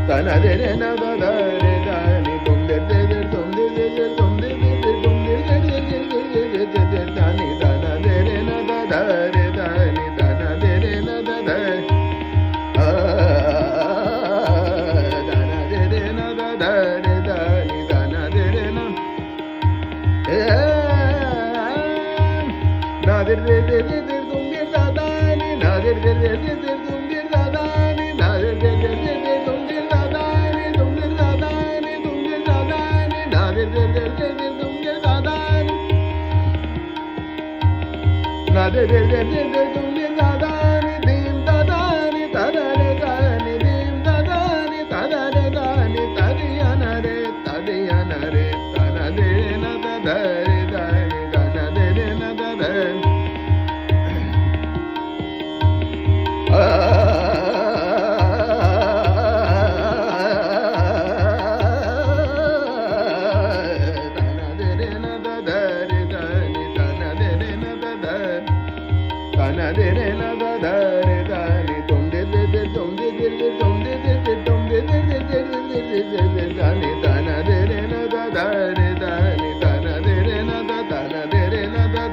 தனதென நததரே தானி தும்தே தும்தே தும்தே தும்தே தானி தனதென நததரே தானி தனதென நததரே தனதென நததரே தானி தனதென நாதிரே தும்தே தானி நாதிரே தும்தே தானி நாதிரே தும்தே தானி தும்தே தானி தும்தே தானி நாதிரே தும்தே தானி நாதிரே தும்தே தானி theme தானி ததரே தானி theme தானி ததரே தானி ததியனரே ததியனரே தனதே நததரே தானி தனதே நததரே தனதென நததரே தானி தும்தே தும்தே தும்தே தும்தே தானி